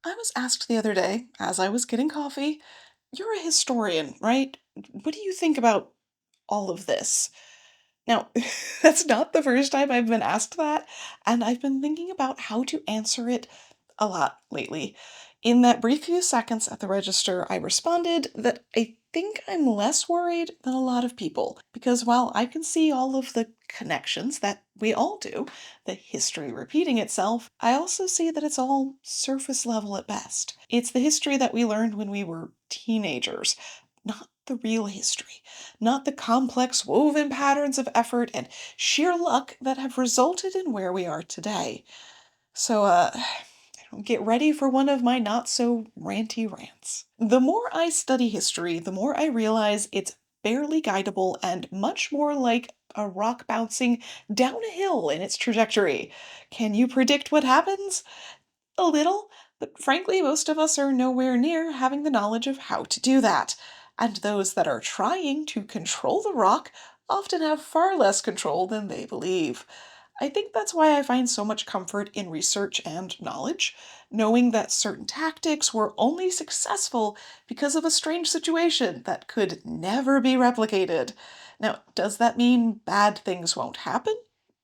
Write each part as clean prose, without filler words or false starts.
I was asked the other day, as I was getting coffee, you're a historian, right? What do you think about all of this? Now, that's not the first time I've been asked that, and I've been thinking about how to answer it a lot lately. In that brief few seconds at the register, I responded that I think I'm less worried than a lot of people, because while I can see all of the connections that we all do, the history repeating itself, I also see that it's all surface level at best. It's the history that we learned when we were teenagers, not the real history, not the complex woven patterns of effort and sheer luck that have resulted in where we are today. So, get ready for one of my not so ranty rants. The more I study history, the more I realize it's barely guidable and much more like a rock bouncing down a hill in its trajectory. Can you predict what happens? A little, but frankly, most of us are nowhere near having the knowledge of how to do that. And those that are trying to control the rock often have far less control than they believe. I think that's why I find so much comfort in research and knowledge, knowing that certain tactics were only successful because of a strange situation that could never be replicated. Now, does that mean bad things won't happen?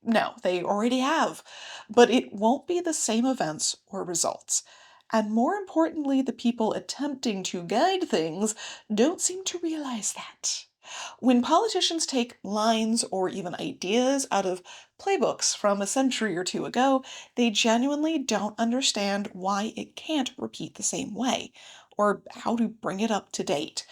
No, they already have. But it won't be the same events or results. And more importantly, the people attempting to guide things don't seem to realize that. When politicians take lines or even ideas out of playbooks from a century or two ago, they genuinely don't understand why it can't repeat the same way, or how to bring it up to date.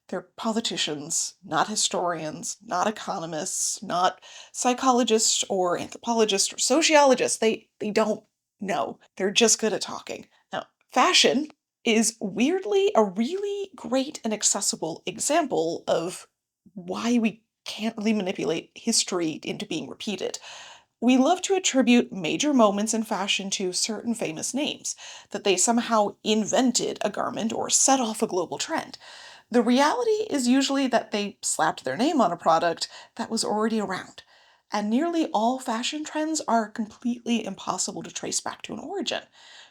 They're politicians, not historians, not economists, not psychologists or anthropologists or sociologists. They don't know. They're just good at talking. Now, fashion is weirdly a really great and accessible example of why we can't really manipulate history into being repeated. We love to attribute major moments in fashion to certain famous names, that they somehow invented a garment or set off a global trend. The reality is usually that they slapped their name on a product that was already around. And nearly all fashion trends are completely impossible to trace back to an origin.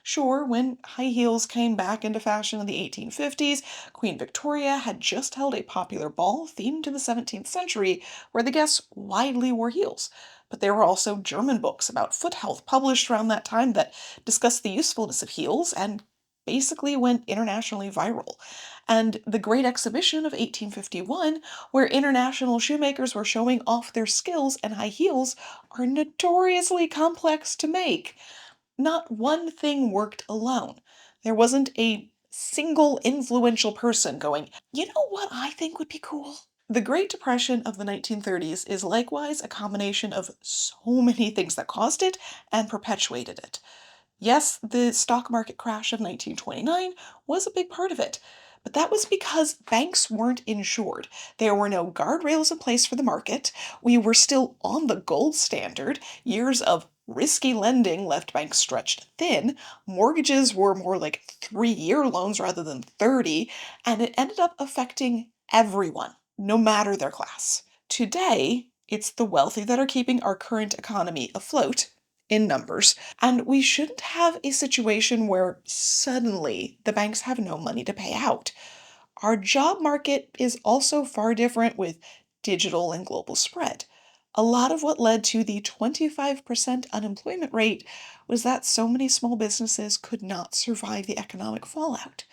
Sure, when high heels came back into fashion in the 1850s, Queen Victoria had just held a popular ball themed to the 17th century where the guests widely wore heels. But there were also German books about foot health published around that time that discussed the usefulness of heels and basically went internationally viral. And the Great Exhibition of 1851, where international shoemakers were showing off their skills and high heels, are notoriously complex to make. Not one thing worked alone. There wasn't a single influential person going, you know what I think would be cool? The Great Depression of the 1930s is likewise a combination of so many things that caused it and perpetuated it. Yes, the stock market crash of 1929 was a big part of it, but that was because banks weren't insured. There were no guardrails in place for the market. We were still on the gold standard. Years of risky lending left banks stretched thin. Mortgages were more like 3-year loans rather than 30, and it ended up affecting everyone, no matter their class. Today, it's the wealthy that are keeping our current economy afloat in numbers. And we shouldn't have a situation where suddenly the banks have no money to pay out. Our job market is also far different with digital and global spread. A lot of what led to the 25% unemployment rate was that so many small businesses could not survive the economic fallout.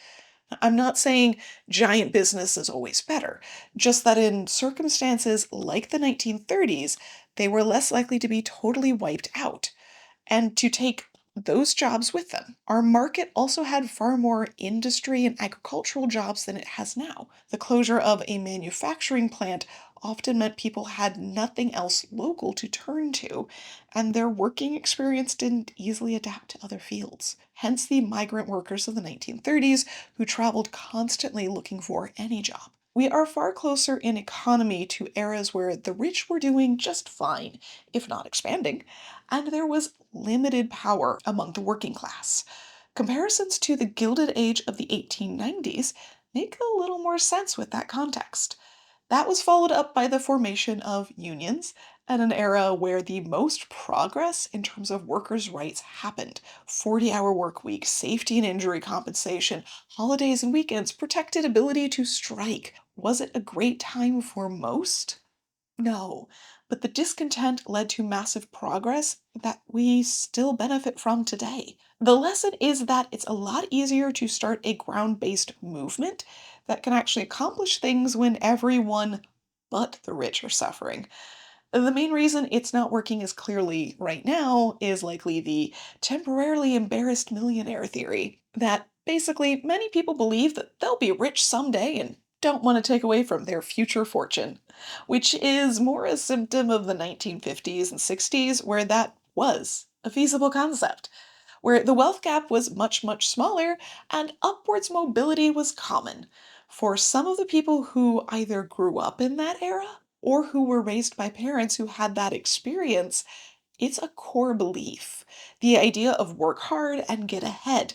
I'm not saying giant business is always better, just that in circumstances like the 1930s, they were less likely to be totally wiped out and to take those jobs with them. Our market also had far more industry and agricultural jobs than it has now. The closure of a manufacturing plant often meant people had nothing else local to turn to, and their working experience didn't easily adapt to other fields. Hence the migrant workers of the 1930s who traveled constantly looking for any job. We are far closer in economy to eras where the rich were doing just fine, if not expanding, and there was limited power among the working class. Comparisons to the Gilded Age of the 1890s make a little more sense with that context. That was followed up by the formation of unions and an era where the most progress in terms of workers' rights happened. 40-hour work week, safety and injury compensation, holidays and weekends, protected ability to strike. Was it a great time for most? No, but the discontent led to massive progress that we still benefit from today. The lesson is that it's a lot easier to start a ground-based movement that can actually accomplish things when everyone but the rich are suffering. The main reason it's not working as clearly right now is likely the temporarily embarrassed millionaire theory, that basically many people believe that they'll be rich someday and don't want to take away from their future fortune, which is more a symptom of the 1950s and 60s where that was a feasible concept, where the wealth gap was much, much smaller and upwards mobility was common. For some of the people who either grew up in that era or who were raised by parents who had that experience, it's a core belief. The idea of work hard and get ahead.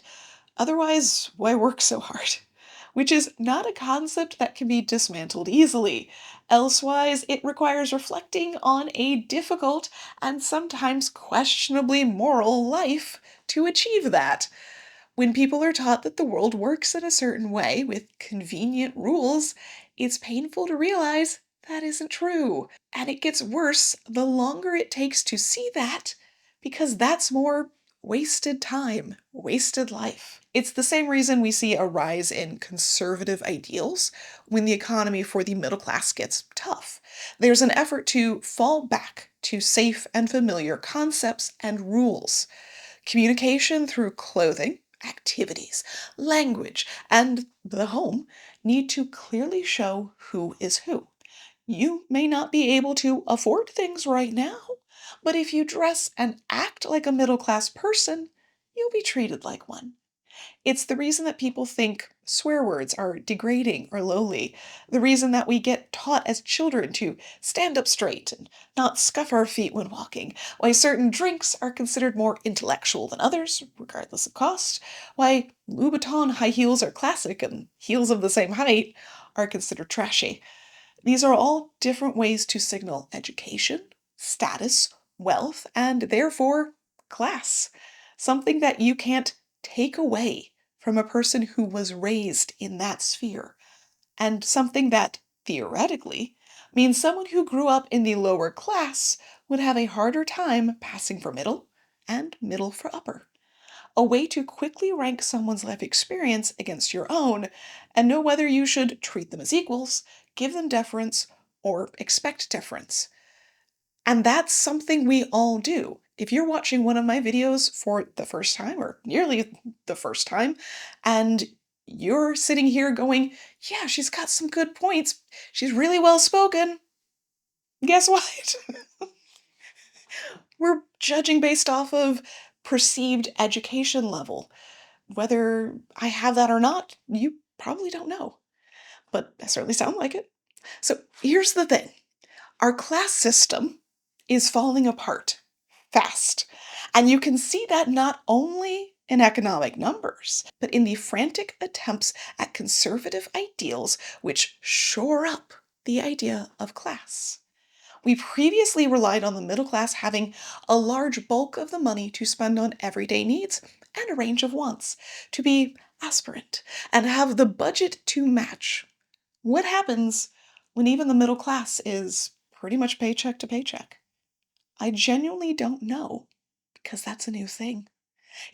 Otherwise, why work so hard? Which is not a concept that can be dismantled easily. Elsewise, it requires reflecting on a difficult and sometimes questionably moral life to achieve that. When people are taught that the world works in a certain way with convenient rules, it's painful to realize that isn't true. And it gets worse the longer it takes to see that, because that's more wasted time, wasted life. It's the same reason we see a rise in conservative ideals when the economy for the middle class gets tough. There's an effort to fall back to safe and familiar concepts and rules. Communication through clothing, activities, language, and the home need to clearly show who is who. You may not be able to afford things right now, but if you dress and act like a middle class person, you'll be treated like one. It's the reason that people think swear words are degrading or lowly, the reason that we get taught as children to stand up straight and not scuff our feet when walking, why certain drinks are considered more intellectual than others, regardless of cost, why Louboutin high heels are classic and heels of the same height are considered trashy. These are all different ways to signal education, status, wealth, and therefore class. Something that you can't take away from a person who was raised in that sphere. And something that, theoretically, means someone who grew up in the lower class would have a harder time passing for middle and middle for upper. A way to quickly rank someone's life experience against your own and know whether you should treat them as equals, give them deference, or expect deference. And that's something we all do. If you're watching one of my videos for the first time, or nearly the first time, and you're sitting here going, yeah, she's got some good points, she's really well spoken, guess what? We're judging based off of perceived education level. Whether I have that or not, you probably don't know, but I certainly sound like it. So here's the thing. Our class system is falling apart fast. And you can see that not only in economic numbers, but in the frantic attempts at conservative ideals which shore up the idea of class. We previously relied on the middle class having a large bulk of the money to spend on everyday needs and a range of wants, to be aspirant, and have the budget to match. What happens when even the middle class is pretty much paycheck to paycheck? I genuinely don't know, because that's a new thing.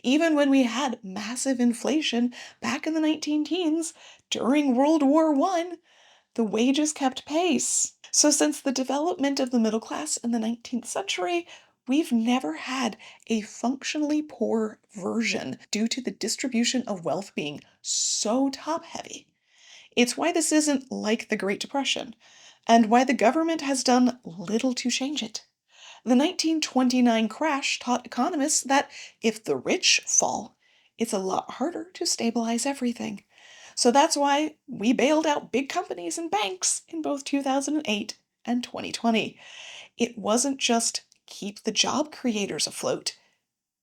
Even when we had massive inflation back in the 19 teens during World War I, the wages kept pace. So since the development of the middle class in the 19th century, we've never had a functionally poor version due to the distribution of wealth being so top-heavy. It's why this isn't like the Great Depression, and why the government has done little to change it. The 1929 crash taught economists that if the rich fall, it's a lot harder to stabilize everything. So that's why we bailed out big companies and banks in both 2008 and 2020. It wasn't just keep the job creators afloat,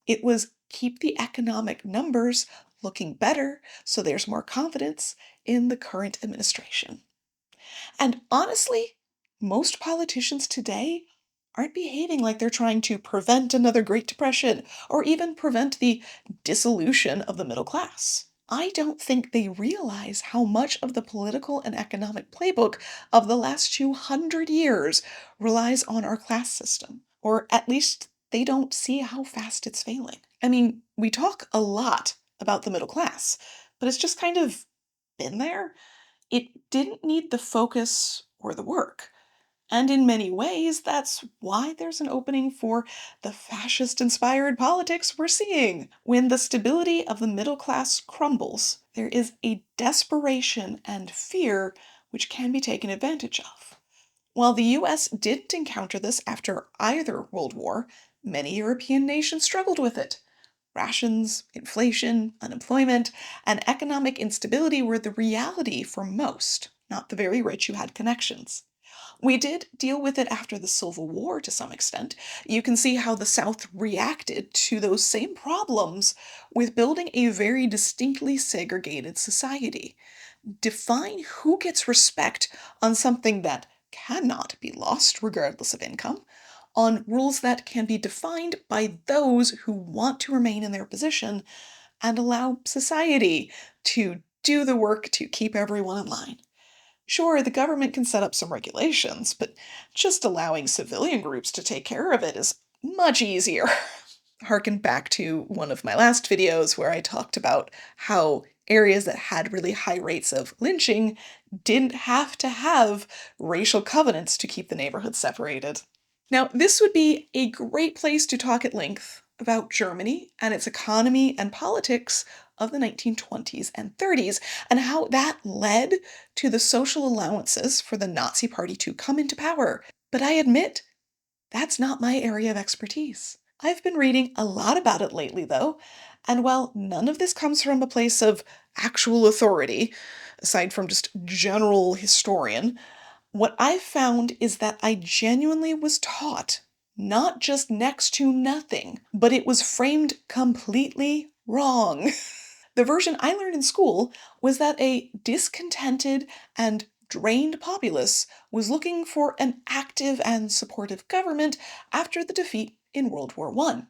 it was keep the economic numbers looking better so there's more confidence in the current administration. And honestly, most politicians today aren't behaving like they're trying to prevent another Great Depression or even prevent the dissolution of the middle class. I don't think they realize how much of the political and economic playbook of the last 200 years relies on our class system, or at least they don't see how fast it's failing. I mean, we talk a lot about the middle class, but it's just kind of been there. It didn't need the focus or the work. And in many ways, that's why there's an opening for the fascist inspired politics we're seeing. When the stability of the middle class crumbles, there is a desperation and fear which can be taken advantage of. While the US didn't encounter this after either World War, many European nations struggled with it. Rations, inflation, unemployment, and economic instability were the reality for most, not the very rich who had connections. We did deal with it after the Civil War to some extent. You can see how the South reacted to those same problems with building a very distinctly segregated society. Define who gets respect on something that cannot be lost regardless of income, on rules that can be defined by those who want to remain in their position, and allow society to do the work to keep everyone in line. Sure, the government can set up some regulations, but just allowing civilian groups to take care of it is much easier. Harken back to one of my last videos where I talked about how areas that had really high rates of lynching didn't have to have racial covenants to keep the neighborhood separated. Now, this would be a great place to talk at length about Germany and its economy and politics of the 1920s and 30s, and how that led to the social allowances for the Nazi Party to come into power. But I admit, that's not my area of expertise. I've been reading a lot about it lately, though, and while none of this comes from a place of actual authority, aside from just general historian, what I've found is that I genuinely was taught not just next to nothing, but it was framed completely wrong. The version I learned in school was that a discontented and drained populace was looking for an active and supportive government after the defeat in World War I.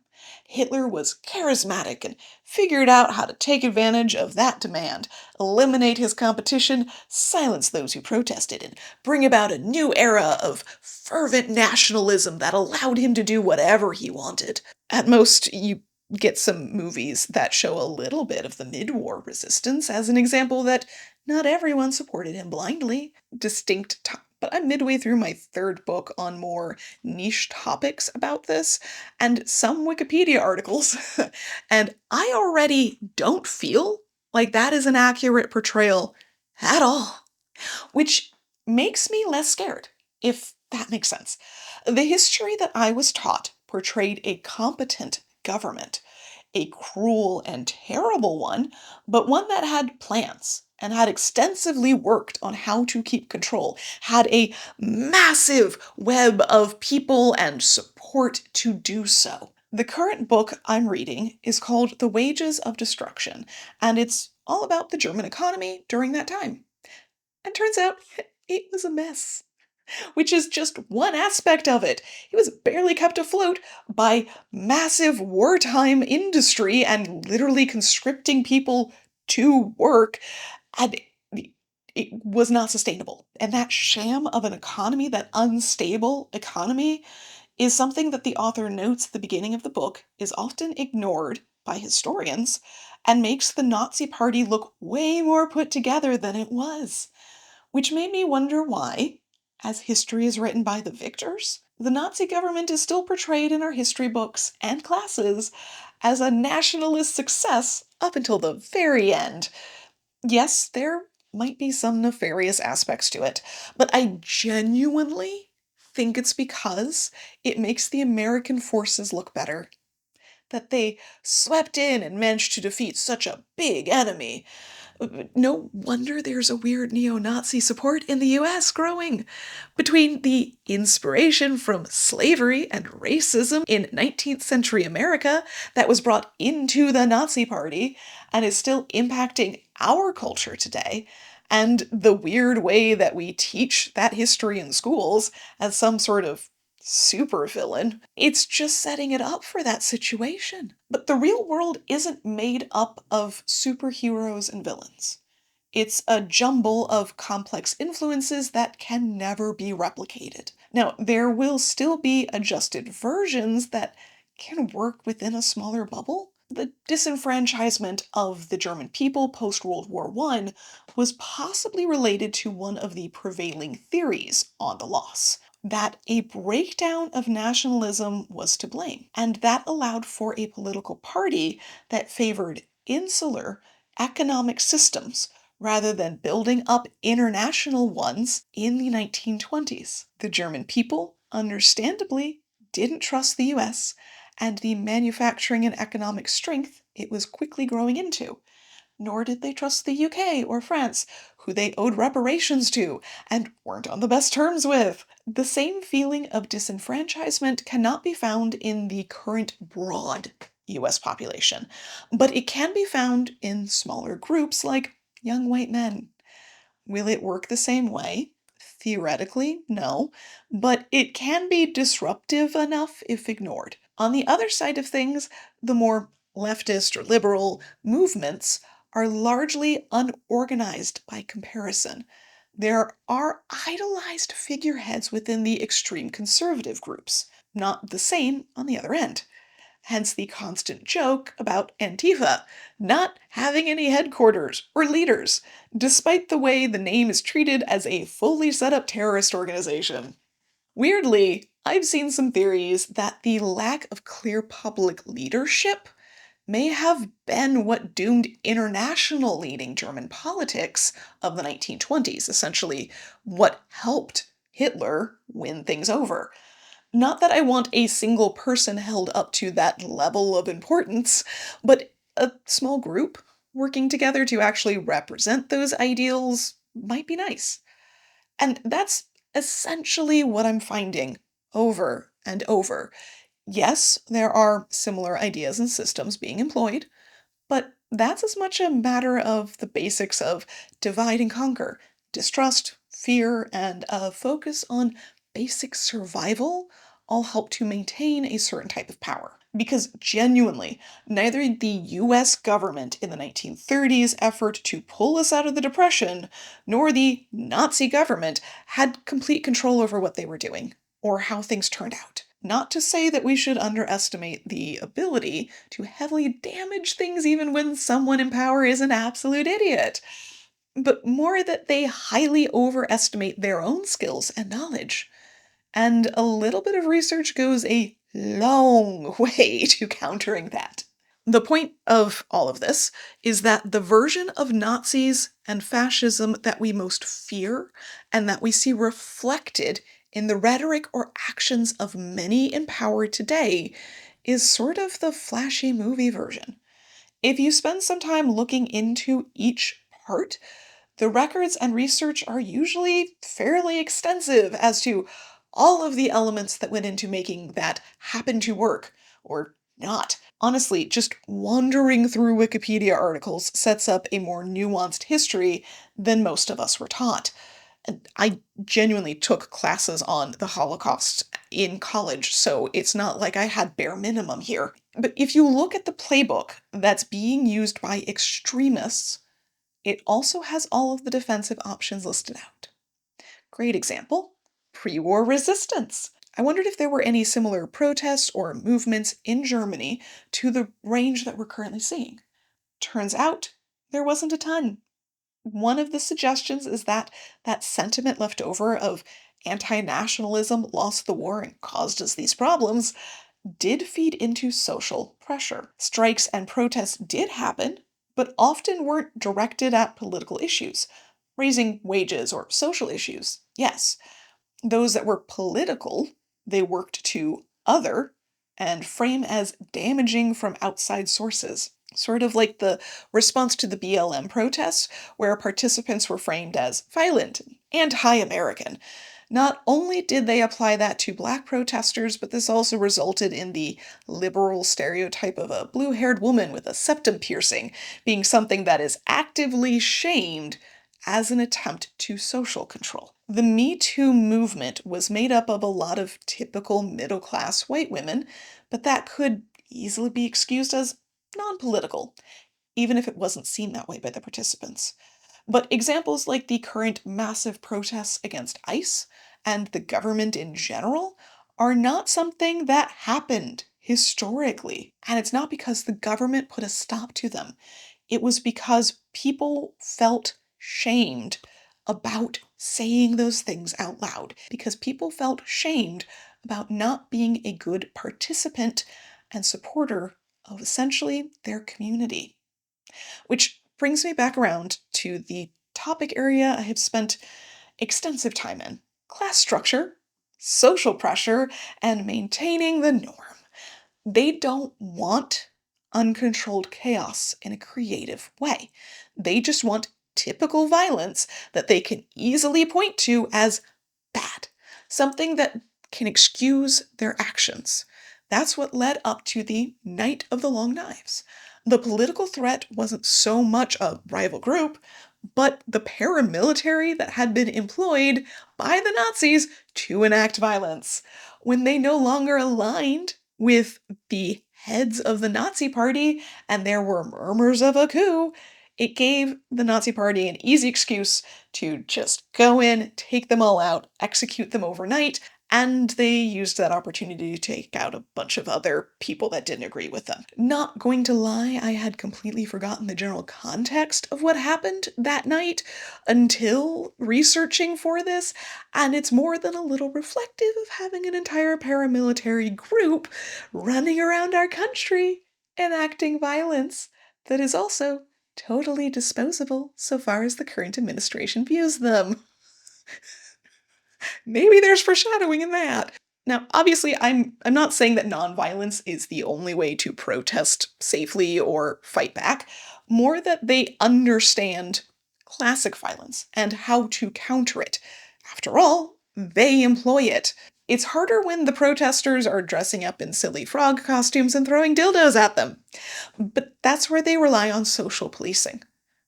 Hitler was charismatic and figured out how to take advantage of that demand, eliminate his competition, silence those who protested, and bring about a new era of fervent nationalism that allowed him to do whatever he wanted. At most, you get some movies that show a little bit of the mid-war resistance as an example that not everyone supported him blindly. But I'm midway through my third book on more niche topics about this, and some Wikipedia articles, and I already don't feel like that is an accurate portrayal at all, which makes me less scared, if that makes sense. The history that I was taught portrayed a competent government, a cruel and terrible one, but one that had plans and had extensively worked on how to keep control, had a massive web of people and support to do so. The current book I'm reading is called The Wages of Destruction, and it's all about the German economy during that time. And turns out it was a mess, which is just one aspect of it. It was barely kept afloat by massive wartime industry and literally conscripting people to work, and it was not sustainable. And that sham of an economy, that unstable economy, is something that the author notes at the beginning of the book is often ignored by historians and makes the Nazi Party look way more put together than it was. Which made me wonder why, as history is written by the victors, the Nazi government is still portrayed in our history books and classes as a nationalist success up until the very end. Yes, there might be some nefarious aspects to it, but I genuinely think it's because it makes the American forces look better. That they swept in and managed to defeat such a big enemy. No wonder there's a weird neo-Nazi support in the US growing. Between the inspiration from slavery and racism in 19th century America that was brought into the Nazi Party and is still impacting our culture today, and the weird way that we teach that history in schools as some sort of supervillain. It's just setting it up for that situation. But the real world isn't made up of superheroes and villains. It's a jumble of complex influences that can never be replicated. Now, there will still be adjusted versions that can work within a smaller bubble. The disenfranchisement of the German people post World War I was possibly related to one of the prevailing theories on the loss, that a breakdown of nationalism was to blame, and that allowed for a political party that favored insular economic systems rather than building up international ones in the 1920s. The German people, understandably, didn't trust the US and the manufacturing and economic strength it was quickly growing into. Nor did they trust the UK or France, who they owed reparations to and weren't on the best terms with. The same feeling of disenfranchisement cannot be found in the current broad US population, but it can be found in smaller groups like young white men. Will it work the same way? Theoretically, no, but it can be disruptive enough if ignored. On the other side of things, the more leftist or liberal movements are largely unorganized by comparison. There are idolized figureheads within the extreme conservative groups, not the same on the other end. Hence the constant joke about Antifa not having any headquarters or leaders, despite the way the name is treated as a fully set up terrorist organization. Weirdly, I've seen some theories that the lack of clear public leadership may have been what doomed international leading German politics of the 1920s, essentially what helped Hitler win things over. Not that I want a single person held up to that level of importance, but a small group working together to actually represent those ideals might be nice. And that's essentially what I'm finding over and over. Yes, there are similar ideas and systems being employed, but that's as much a matter of the basics of divide and conquer, distrust, fear, and a focus on basic survival all help to maintain a certain type of power. Because genuinely, neither the US government in the 1930s effort to pull us out of the Depression, nor the Nazi government had complete control over what they were doing, or how things turned out. Not to say that we should underestimate the ability to heavily damage things even when someone in power is an absolute idiot, but more that they highly overestimate their own skills and knowledge. And a little bit of research goes a long way to countering that. The point of all of this is that the version of Nazis and fascism that we most fear and that we see reflected in the rhetoric or actions of many in power today is sort of the flashy movie version. If you spend some time looking into each part, the records and research are usually fairly extensive as to all of the elements that went into making that happen to work, or not. Honestly, just wandering through Wikipedia articles sets up a more nuanced history than most of us were taught. And I genuinely took classes on the Holocaust in college, so it's not like I had bare minimum here. But if you look at the playbook that's being used by extremists, it also has all of the defensive options listed out. Great example, pre-war resistance. I wondered if there were any similar protests or movements in Germany to the range that we're currently seeing. Turns out, there wasn't a ton. One of the suggestions is that that sentiment left over of anti-nationalism lost the war and caused us these problems did feed into social pressure. Strikes and protests did happen, but often weren't directed at political issues. Raising wages or social issues, yes. Those that were political, they worked to other and frame as damaging from outside sources. Sort of like the response to the BLM protests, where participants were framed as violent and anti-American. Not only did they apply that to black protesters, but this also resulted in the liberal stereotype of a blue-haired woman with a septum piercing being something that is actively shamed as an attempt to social control. The Me Too movement was made up of a lot of typical middle class white women, but that could easily be excused as non political, even if it wasn't seen that way by the participants. But examples like the current massive protests against ICE and the government in general are not something that happened historically. And it's not because the government put a stop to them. It was because people felt shamed about saying those things out loud, because people felt shamed about not being a good participant and supporter of essentially their community. Which brings me back around to the topic area I have spent extensive time in: class structure, social pressure, and maintaining the norm. They don't want uncontrolled chaos in a creative way. They just want typical violence that they can easily point to as bad, something that can excuse their actions. That's what led up to the Night of the Long Knives. The political threat wasn't so much a rival group, but the paramilitary that had been employed by the Nazis to enact violence. When they no longer aligned with the heads of the Nazi Party and there were murmurs of a coup, it gave the Nazi Party an easy excuse to just go in, take them all out, execute them overnight, and they used that opportunity to take out a bunch of other people that didn't agree with them. Not going to lie, I had completely forgotten the general context of what happened that night until researching for this, and it's more than a little reflective of having an entire paramilitary group running around our country enacting violence that is also totally disposable so far as the current administration views them. Maybe there's foreshadowing in that. Now, obviously, I'm not saying that nonviolence is the only way to protest safely or fight back, more that they understand classic violence and how to counter it. After all, they employ it. It's harder when the protesters are dressing up in silly frog costumes and throwing dildos at them. But that's where they rely on social policing.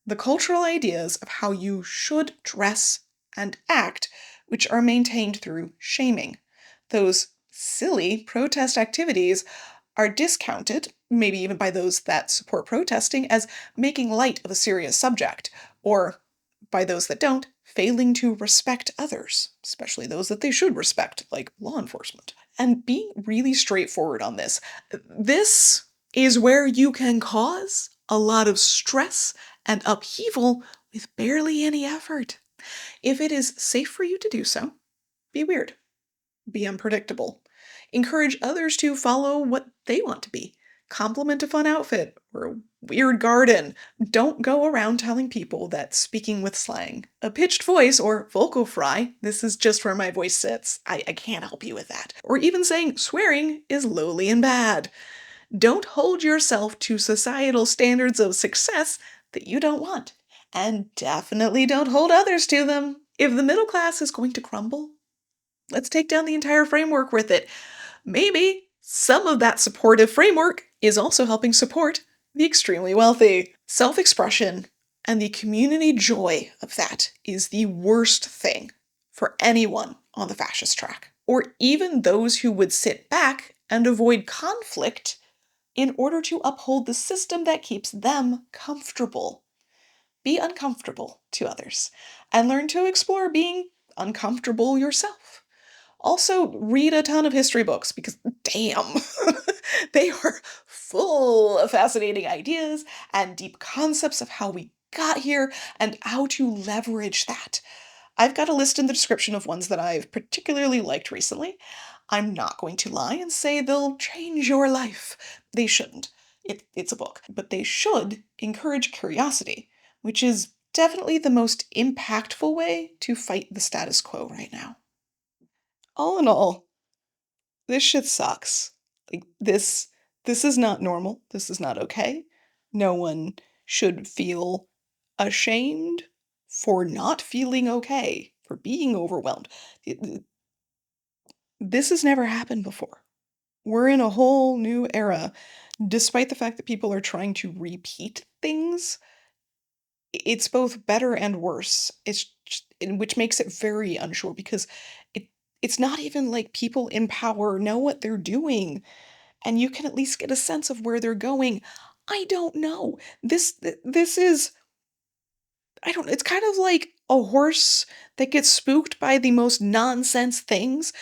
The cultural ideas of how you should dress and act, which are maintained through shaming. Those silly protest activities are discounted, maybe even by those that support protesting, as making light of a serious subject, or by those that don't, failing to respect others, especially those that they should respect, like law enforcement. And being really straightforward on this is where you can cause a lot of stress and upheaval with barely any effort. If it is safe for you to do so, be weird. Be unpredictable. Encourage others to follow what they want to be. Compliment a fun outfit or a weird garden. Don't go around telling people that speaking with slang, a pitched voice, or vocal fry, this is just where my voice sits, I can't help you with that. Or even saying swearing is lowly and bad. Don't hold yourself to societal standards of success that you don't want. And definitely don't hold others to them. If the middle class is going to crumble, let's take down the entire framework with it. Maybe some of that supportive framework is also helping support the extremely wealthy. Self-expression and the community joy of that is the worst thing for anyone on the fascist track, or even those who would sit back and avoid conflict in order to uphold the system that keeps them comfortable. Be uncomfortable to others and learn to explore being uncomfortable yourself. Also, read a ton of history books because, damn, they are full of fascinating ideas and deep concepts of how we got here and how to leverage that. I've got a list in the description of ones that I've particularly liked recently. I'm not going to lie and say they'll change your life. They shouldn't. It's a book. But they should encourage curiosity, which is definitely the most impactful way to fight the status quo right now. All in all, this shit sucks. Like this is not normal. This is not okay. No one should feel ashamed for not feeling okay, for being overwhelmed. This has never happened before. We're in a whole new era. Despite the fact that people are trying to repeat things, it's both better and worse. which makes it very unsure because it it's not even like people in power know what they're doing, and you can at least get a sense of where they're going. I don't know. This is I don't it's kind of like a horse that gets spooked by the most nonsense things.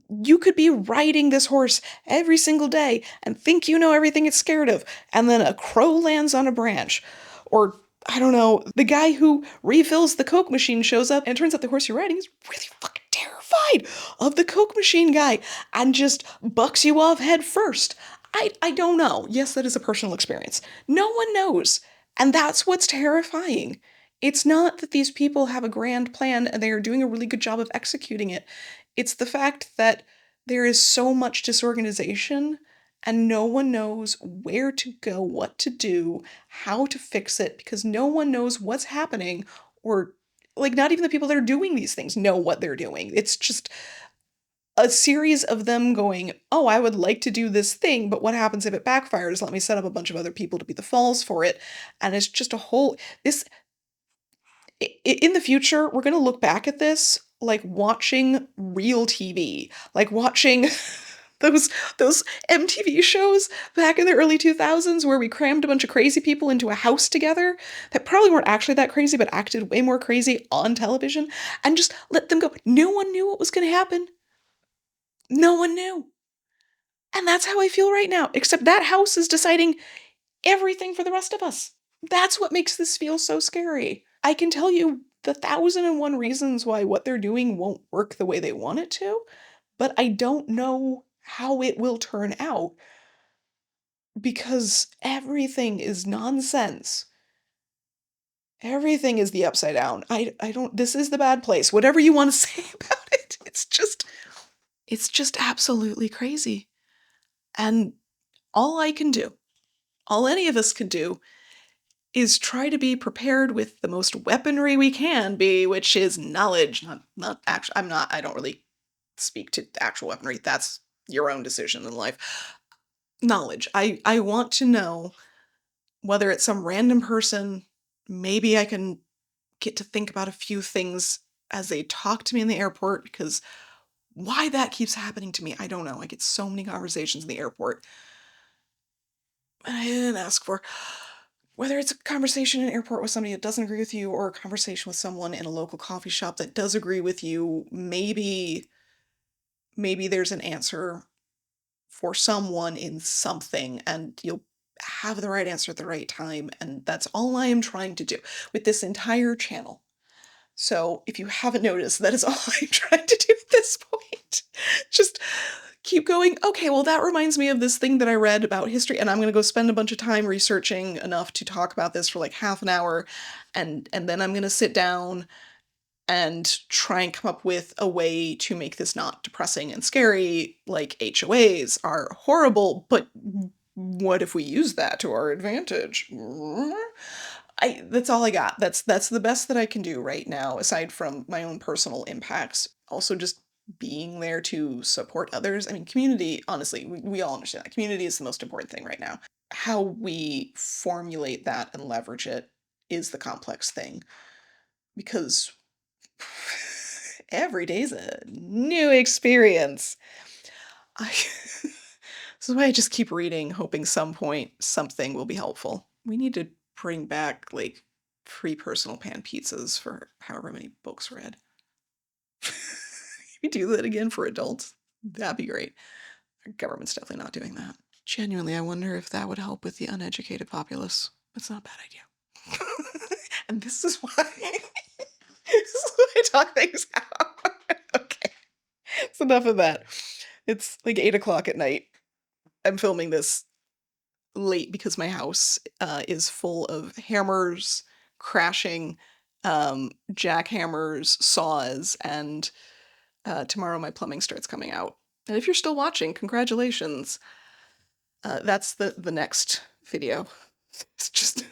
You could be riding this horse every single day and think you know everything it's scared of, and then a crow lands on a branch. Or, I don't know, the guy who refills the Coke machine shows up, and it turns out the horse you're riding is really fucking terrified of the Coke machine guy and just bucks you off head first. I don't know. Yes, that is a personal experience. No one knows. And that's what's terrifying. It's not that these people have a grand plan and they are doing a really good job of executing it. It's the fact that there is so much disorganization and no one knows where to go, what to do, how to fix it, because no one knows what's happening, or like not even the people that are doing these things know what they're doing. It's just a series of them going, oh, I would like to do this thing, but what happens if it backfires? Let me set up a bunch of other people to be the falls for it. And it's just a whole, this, in the future, we're going to look back at this like watching real TV, like watching those those MTV shows back in the early 2000s where we crammed a bunch of crazy people into a house together that probably weren't actually that crazy but acted way more crazy on television and just let them go. No one knew what was going to happen. No one knew. And that's how I feel right now, except that house is deciding everything for the rest of us. That's what makes this feel so scary. I can tell you the 1,001 reasons why what they're doing won't work the way they want it to, but I don't know how it will turn out because everything is nonsense. Everything is the upside down. I don't this is the bad place. Whatever you want to say about it. It's just absolutely crazy. And all I can do, all any of us can do is try to be prepared with the most weaponry we can be, which is knowledge. Not actual. I don't really speak to actual weaponry. That's your own decision in life. Knowledge. I want to know whether it's some random person, maybe I can get to think about a few things as they talk to me in the airport, because why that keeps happening to me, I don't know. I get so many conversations in the airport and I didn't ask for. Whether it's a conversation in an airport with somebody that doesn't agree with you or a conversation with someone in a local coffee shop that does agree with you, maybe there's an answer for someone in something and you'll have the right answer at the right time, and that's all I am trying to do with this entire channel. So if you haven't noticed, that is all I'm trying to do at this point. Just keep going, okay, well, that reminds me of this thing that I read about history, and I'm going to go spend a bunch of time researching enough to talk about this for like half an hour, and then I'm going to sit down and try and come up with a way to make this not depressing and scary. Like, HOAs are horrible, but what if we use that to our advantage? That's all I got. That's the best that I can do right now, aside from my own personal impacts. Also, just being there to support others. I mean, community, honestly, we all understand that. Community is the most important thing right now. How we formulate that and leverage it is the complex thing. Because every day's a new experience. I, this is why I just keep reading, hoping some point something will be helpful. We need to bring back, like, free personal pan pizzas for however many books read. We do that again for adults. That'd be great. Our government's definitely not doing that. Genuinely, I wonder if that would help with the uneducated populace. It's not a bad idea. And this is why this is why I talk things out. Okay. It's enough of that. It's like 8 o'clock at night. I'm filming this late because my house is full of hammers, crashing, jackhammers, saws, and tomorrow my plumbing starts coming out. And if you're still watching, congratulations. That's the next video. It's just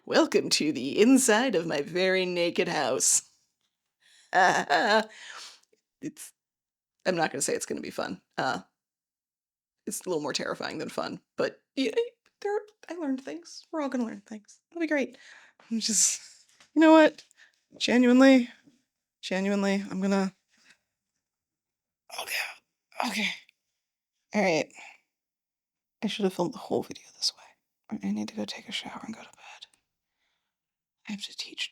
welcome to the inside of my very naked house. It's I'm not gonna say it's gonna be fun. It's a little more terrifying than fun, but yeah, I learned things. We're all gonna learn things. It'll be great. I'm just You know what? Genuinely, I'm gonna... Okay, okay. Alright. I should have filmed the whole video this way. I need to go take a shower and go to bed. I have to teach